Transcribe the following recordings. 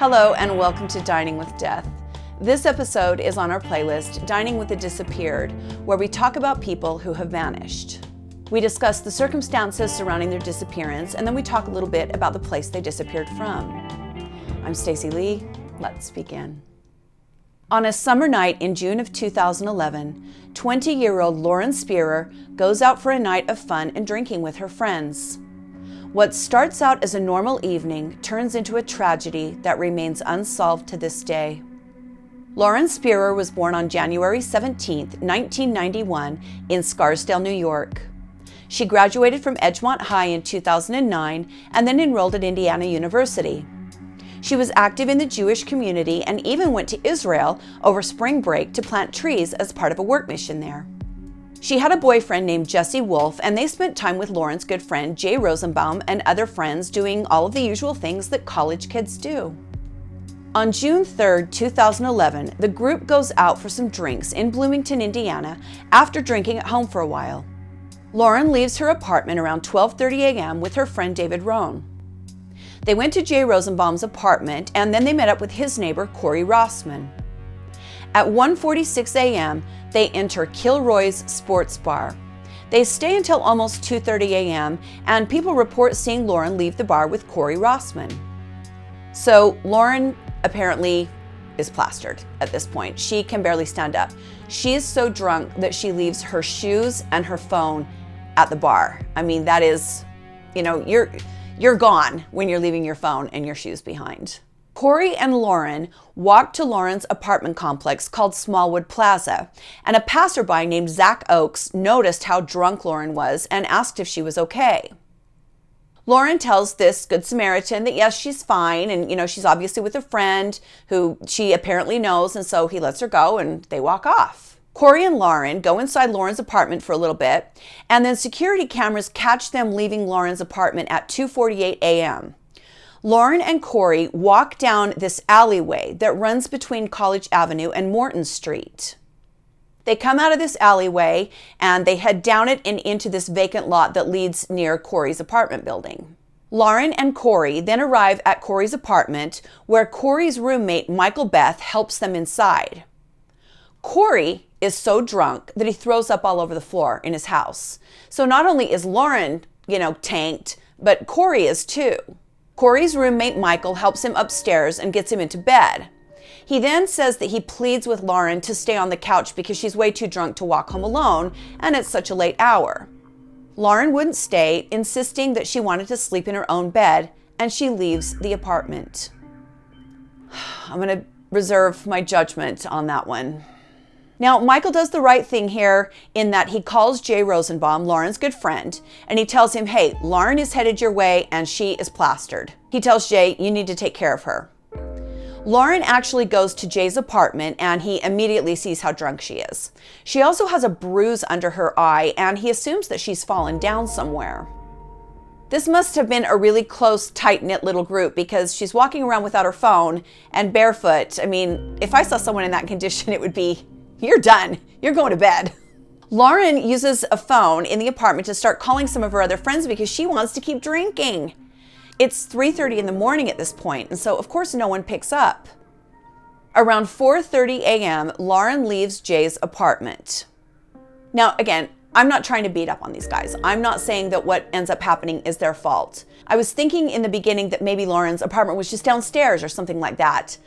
Hello and welcome to Dining with Death. This episode is on our playlist, Dining with the Disappeared, where we talk about people who have vanished. We discuss the circumstances surrounding their disappearance, and then we talk a little bit about the place they disappeared from. I'm Stacy Lee. Let's begin. On a summer night in June of 2011, 20-year-old Lauren Spierer goes out for a night of fun and drinking with her friends. What starts out as a normal evening turns into a tragedy that remains unsolved to this day. Lauren Spierer was born on January 17, 1991, in Scarsdale, New York. She graduated from Edgemont High in 2009 and then enrolled at Indiana University. She was active in the Jewish community and even went to Israel over spring break to plant trees as part of a work mission there. She had a boyfriend named Jesse Wolf, and they spent time with Lauren's good friend Jay Rosenbaum and other friends doing all of the usual things that college kids do. On June 3, 2011, the group goes out for some drinks in Bloomington, Indiana, after drinking at home for a while. Lauren leaves her apartment around 12:30 a.m. with her friend David Rohn. They went to Jay Rosenbaum's apartment, and then they met up with his neighbor Corey Rossman. At 1:46 a.m., they enter Kilroy's sports bar. They stay until almost 2:30 a.m., and people report seeing Lauren leave the bar with Corey Rossman. So Lauren apparently is plastered at this point. She can barely stand up. She is so drunk that she leaves her shoes and her phone at the bar. I mean, that is, you're gone when you're leaving your phone and your shoes behind. Corey and Lauren walked to Lauren's apartment complex called Smallwood Plaza, and a passerby named Zach Oakes noticed how drunk Lauren was and asked if she was okay. Lauren tells this Good Samaritan that yes, she's fine, and she's obviously with a friend who she apparently knows, and so he lets her go and they walk off. Corey and Lauren go inside Lauren's apartment for a little bit, and then security cameras catch them leaving Lauren's apartment at 2:48 a.m. Lauren and Corey walk down this alleyway that runs between College Avenue and Morton Street. They come out of this alleyway and they head down it and into this vacant lot that leads near Corey's apartment building. Lauren and Corey then arrive at Corey's apartment, where Corey's roommate Michael Beth helps them inside. Corey is so drunk that he throws up all over the floor in his house. So not only is Lauren, tanked, but Corey is too. Corey's roommate Michael helps him upstairs and gets him into bed. He then says that he pleads with Lauren to stay on the couch because she's way too drunk to walk home alone, and it's such a late hour. Lauren wouldn't stay, insisting that she wanted to sleep in her own bed, and she leaves the apartment. I'm going to reserve my judgment on that one. Now, Michael does the right thing here in that he calls Jay Rosenbaum, Lauren's good friend, and he tells him, hey, Lauren is headed your way and she is plastered. He tells Jay, you need to take care of her. Lauren actually goes to Jay's apartment and he immediately sees how drunk she is. She also has a bruise under her eye and he assumes that she's fallen down somewhere. This must have been a really close, tight-knit little group because she's walking around without her phone and barefoot. I mean, if I saw someone in that condition, it would be, you're done. You're going to bed. Lauren uses a phone in the apartment to start calling some of her other friends because she wants to keep drinking. It's 3:30 in the morning at this point, and so of course no one picks up. Around 4:30 a.m., Lauren leaves Jay's apartment. Now, again, I'm not trying to beat up on these guys. I'm not saying that what ends up happening is their fault. I was thinking in the beginning that maybe Lauren's apartment was just downstairs or something like that,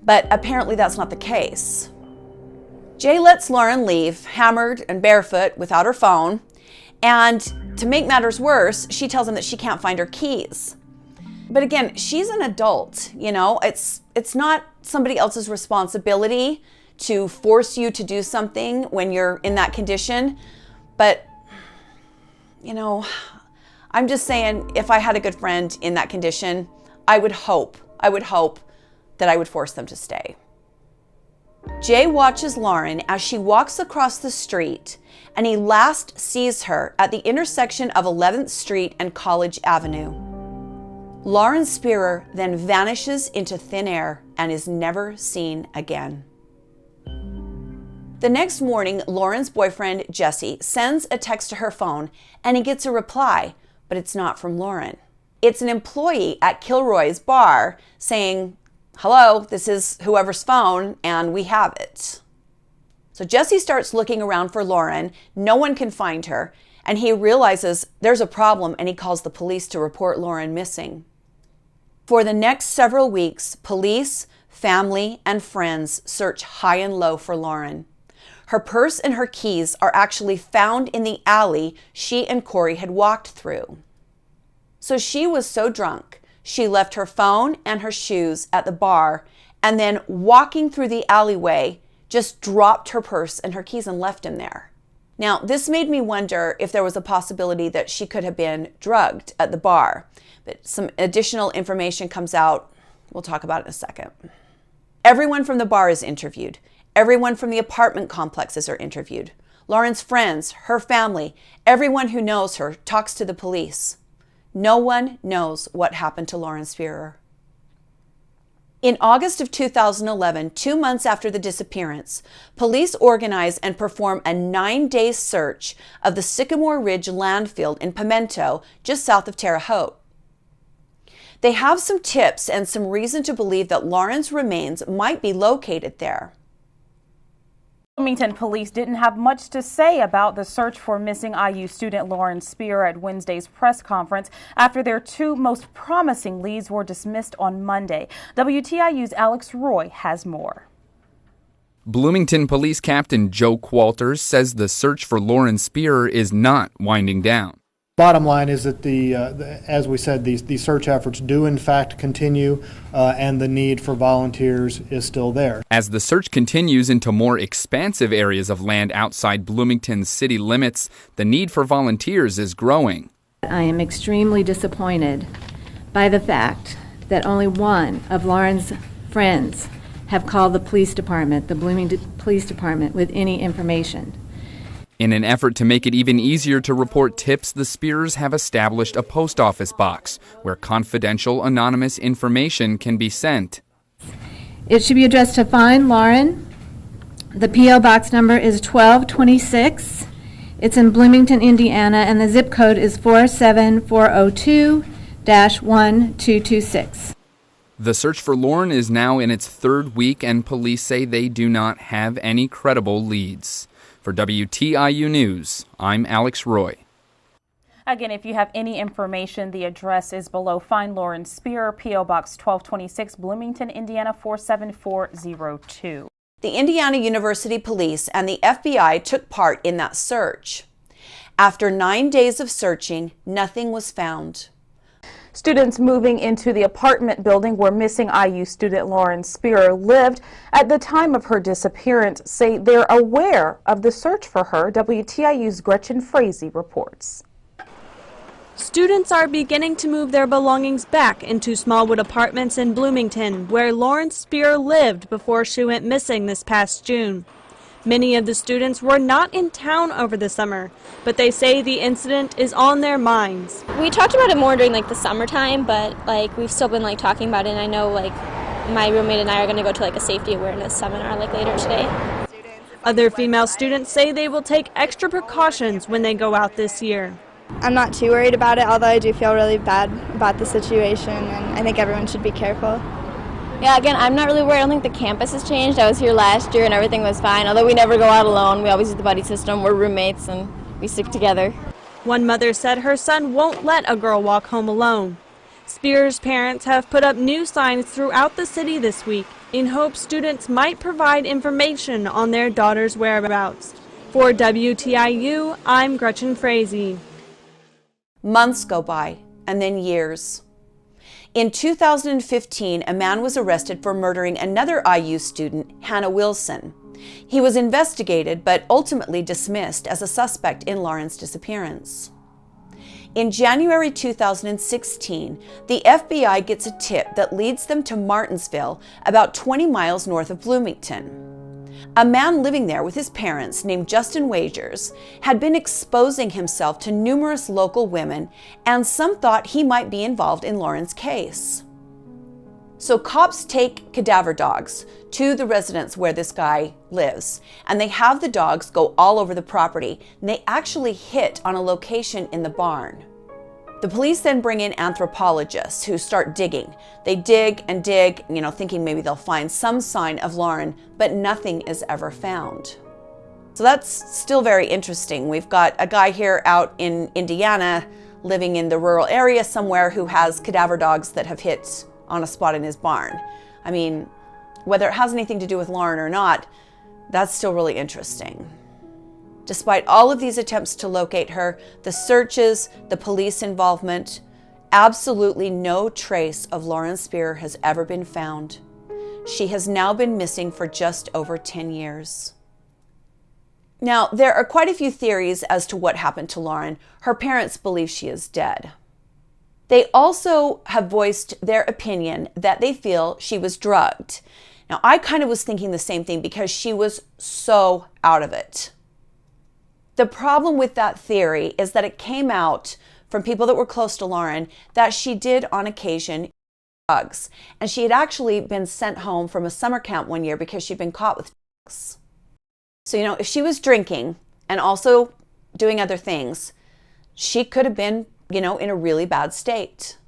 but apparently that's not the case. Jay lets Lauren leave, hammered and barefoot, without her phone, and to make matters worse, she tells him that she can't find her keys. But again, she's an adult, it's not somebody else's responsibility to force you to do something when you're in that condition. But, I'm just saying, if I had a good friend in that condition, I would hope that I would force them to stay. Jay watches Lauren as she walks across the street, and he last sees her at the intersection of 11th Street and College Avenue. Lauren Spierer then vanishes into thin air and is never seen again. The next morning, Lauren's boyfriend, Jesse, sends a text to her phone, and he gets a reply, but it's not from Lauren. It's an employee at Kilroy's bar saying, hello, this is whoever's phone, and we have it. So Jesse starts looking around for Lauren. No one can find her, and he realizes there's a problem, and he calls the police to report Lauren missing. For the next several weeks, police, family, and friends search high and low for Lauren. Her purse and her keys are actually found in the alley she and Corey had walked through. So she was so drunk, she left her phone and her shoes at the bar, and then walking through the alleyway, just dropped her purse and her keys and left him there. Now, this made me wonder if there was a possibility that she could have been drugged at the bar. But some additional information comes out. We'll talk about it in a second. Everyone from the bar is interviewed. Everyone from the apartment complexes are interviewed. Lauren's friends, her family, everyone who knows her talks to the police. No one knows what happened to Lauren Spierer. In August of 2011, 2 months after the disappearance, police organize and perform a 9-day search of the Sycamore Ridge landfill in Pimento, just south of Terre Haute. They have some tips and some reason to believe that Lauren's remains might be located there. Bloomington police didn't have much to say about the search for missing IU student Lauren Spierer at Wednesday's press conference after their 2 most promising leads were dismissed on Monday. WTIU's Alex Roy has more. Bloomington Police Captain Joe Qualters says the search for Lauren Spierer is not winding down. Bottom line is that as we said, these search efforts do in fact continue, and the need for volunteers is still there. As the search continues into more expansive areas of land outside Bloomington's city limits, the need for volunteers is growing. I am extremely disappointed by the fact that only one of Lauren's friends have called the police department, the Bloomington Police Department, with any information. In an effort to make it even easier to report tips, the Spierers have established a post office box where confidential, anonymous information can be sent. It should be addressed to Find Lauren. The P.O. box number is 1226. It's in Bloomington, Indiana, and the zip code is 47402-1226. The search for Lauren is now in its 3rd week, and police say they do not have any credible leads. For WTIU News, I'm Alex Roy. Again, if you have any information, the address is below. Find Lauren Spierer, P.O. Box 1226, Bloomington, Indiana 47402. The Indiana University Police and the FBI took part in that search. After 9 days of searching, nothing was found. Students moving into the apartment building where missing IU student Lauren Spierer lived at the time of her disappearance say they're aware of the search for her. WTIU's Gretchen Frazee reports. Students are beginning to move their belongings back into Smallwood Apartments in Bloomington, where Lauren Spierer lived before she went missing this past June. Many of the students were not in town over the summer, but they say the incident is on their minds. We talked about it more during the summertime, but we've still been talking about it, and I know my roommate and I are going to go to a safety awareness seminar later today. Other female students say they will take extra precautions when they go out this year. I'm not too worried about it, although I do feel really bad about the situation, and I think everyone should be careful. Yeah, again, I'm not really worried. I don't think the campus has changed. I was here last year and everything was fine. Although we never go out alone, we always use the buddy system. We're roommates and we stick together. One mother said her son won't let a girl walk home alone. Spierer's parents have put up new signs throughout the city this week in hopes students might provide information on their daughter's whereabouts. For WTIU, I'm Gretchen Frazee. Months go by, and then years. In 2015, a man was arrested for murdering another IU student, Hannah Wilson. He was investigated but ultimately dismissed as a suspect in Lauren's disappearance. In January 2016, the FBI gets a tip that leads them to Martinsville, about 20 miles north of Bloomington. A man living there with his parents, named Justin Wagers, had been exposing himself to numerous local women, and some thought he might be involved in Lauren's case. So cops take cadaver dogs to the residence where this guy lives, and they have the dogs go all over the property, and they actually hit on a location in the barn. The police then bring in anthropologists who start digging. They dig and dig, thinking maybe they'll find some sign of Lauren, but nothing is ever found. So that's still very interesting. We've got a guy here out in Indiana living in the rural area somewhere who has cadaver dogs that have hit on a spot in his barn. I mean, whether it has anything to do with Lauren or not, that's still really interesting. Despite all of these attempts to locate her, the searches, the police involvement, absolutely no trace of Lauren Spierer has ever been found. She has now been missing for just over 10 years. Now, there are quite a few theories as to what happened to Lauren. Her parents believe she is dead. They also have voiced their opinion that they feel she was drugged. Now, I kind of was thinking the same thing because she was so out of it. The problem with that theory is that it came out from people that were close to Lauren that she did on occasion use drugs. And she had actually been sent home from a summer camp one year because she'd been caught with drugs. So, if she was drinking and also doing other things, she could have been, in a really bad state.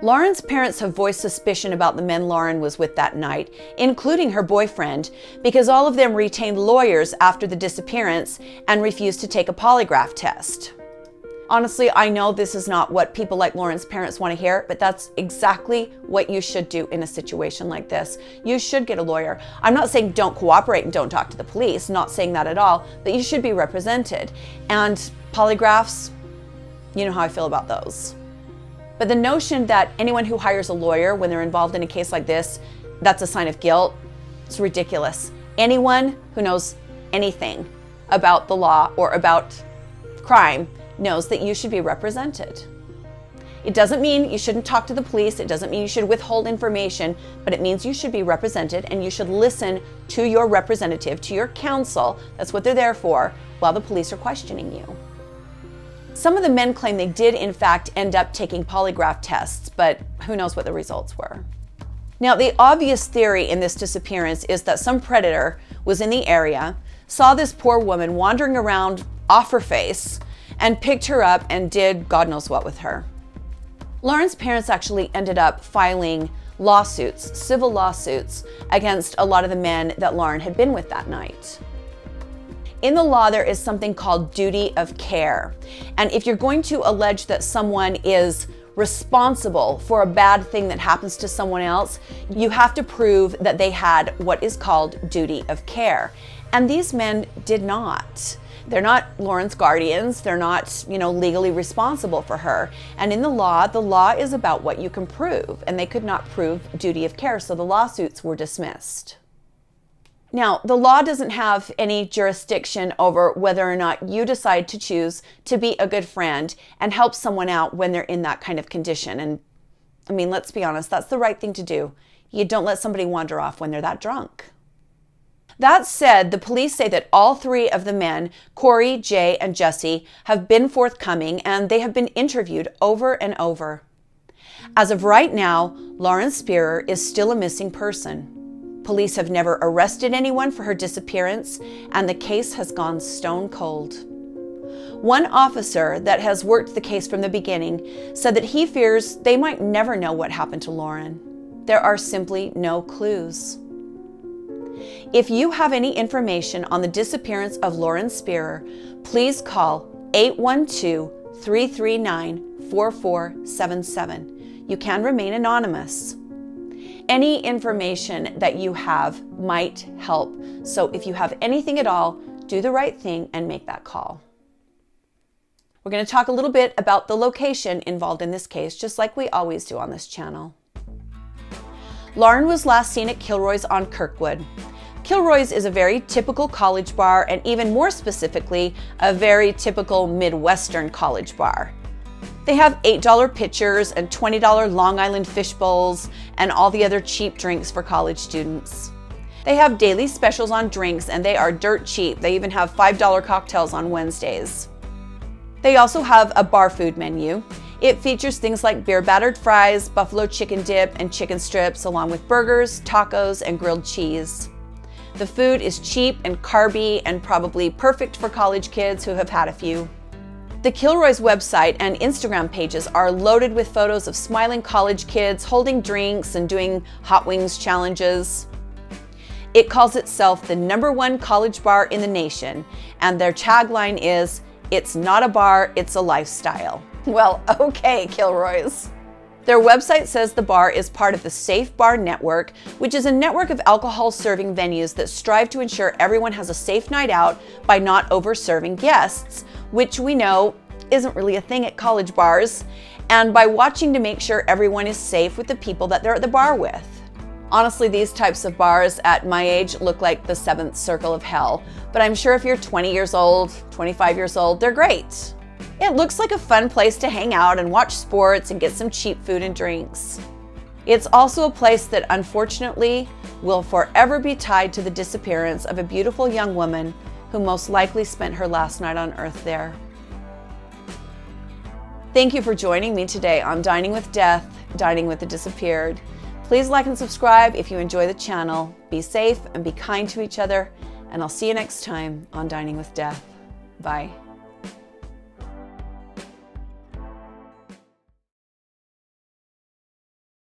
Lauren's parents have voiced suspicion about the men Lauren was with that night, including her boyfriend, because all of them retained lawyers after the disappearance and refused to take a polygraph test. Honestly, I know this is not what people like Lauren's parents want to hear, but that's exactly what you should do in a situation like this. You should get a lawyer. I'm not saying don't cooperate and don't talk to the police, not saying that at all, but you should be represented. And polygraphs, you know how I feel about those. But the notion that anyone who hires a lawyer when they're involved in a case like this, that's a sign of guilt, it's ridiculous. Anyone who knows anything about the law or about crime knows that you should be represented. It doesn't mean you shouldn't talk to the police, it doesn't mean you should withhold information, but it means you should be represented and you should listen to your representative, to your counsel, that's what they're there for, while the police are questioning you. Some of the men claim they did in fact end up taking polygraph tests, but who knows what the results were. Now, the obvious theory in this disappearance is that some predator was in the area, saw this poor woman wandering around off her face, and picked her up and did God knows what with her. Lauren's parents actually ended up filing lawsuits, civil lawsuits, against a lot of the men that Lauren had been with that night. In the law, there is something called duty of care. And if you're going to allege that someone is responsible for a bad thing that happens to someone else, you have to prove that they had what is called duty of care. And these men did not. They're not Lauren's guardians. They're not, legally responsible for her. And in the law is about what you can prove. And they could not prove duty of care, so the lawsuits were dismissed. Now, the law doesn't have any jurisdiction over whether or not you decide to choose to be a good friend and help someone out when they're in that kind of condition. And let's be honest, that's the right thing to do. You don't let somebody wander off when they're that drunk. That said, the police say that all three of the men, Corey, Jay, and Jesse, have been forthcoming and they have been interviewed over and over. As of right now, Lauren Spierer is still a missing person. Police have never arrested anyone for her disappearance, and the case has gone stone cold. One officer that has worked the case from the beginning said that he fears they might never know what happened to Lauren. There are simply no clues. If you have any information on the disappearance of Lauren Spierer, please call 812-339-4477. You can remain anonymous. Any information that you have might help. So if you have anything at all, do the right thing and make that call. We're going to talk a little bit about the location involved in this case, just like we always do on this channel. Lauren was last seen at Kilroy's on Kirkwood. Kilroy's is a very typical college bar, and even more specifically, a very typical Midwestern college bar. They have $8 pitchers and $20 Long Island fish bowls and all the other cheap drinks for college students. They have daily specials on drinks and they are dirt cheap. They even have $5 cocktails on Wednesdays. They also have a bar food menu. It features things like beer battered fries, buffalo chicken dip, and chicken strips, along with burgers, tacos, and grilled cheese. The food is cheap and carby and probably perfect for college kids who have had a few. The Kilroy's website and Instagram pages are loaded with photos of smiling college kids holding drinks and doing hot wings challenges. It calls itself the #1 college bar in the nation, and their tagline is, "It's not a bar, it's a lifestyle." Well, okay, Kilroy's. Their website says the bar is part of the Safe Bar Network, which is a network of alcohol-serving venues that strive to ensure everyone has a safe night out by not over-serving guests, which we know isn't really a thing at college bars, and by watching to make sure everyone is safe with the people that they're at the bar with. Honestly, these types of bars at my age look like the 7th circle of hell, but I'm sure if you're 20 years old, 25 years old, they're great. It looks like a fun place to hang out and watch sports and get some cheap food and drinks. It's also a place that unfortunately will forever be tied to the disappearance of a beautiful young woman who most likely spent her last night on Earth there. Thank you for joining me today on Dining with Death, Dining with the Disappeared. Please like and subscribe if you enjoy the channel. Be safe and be kind to each other, and I'll see you next time on Dining with Death. Bye.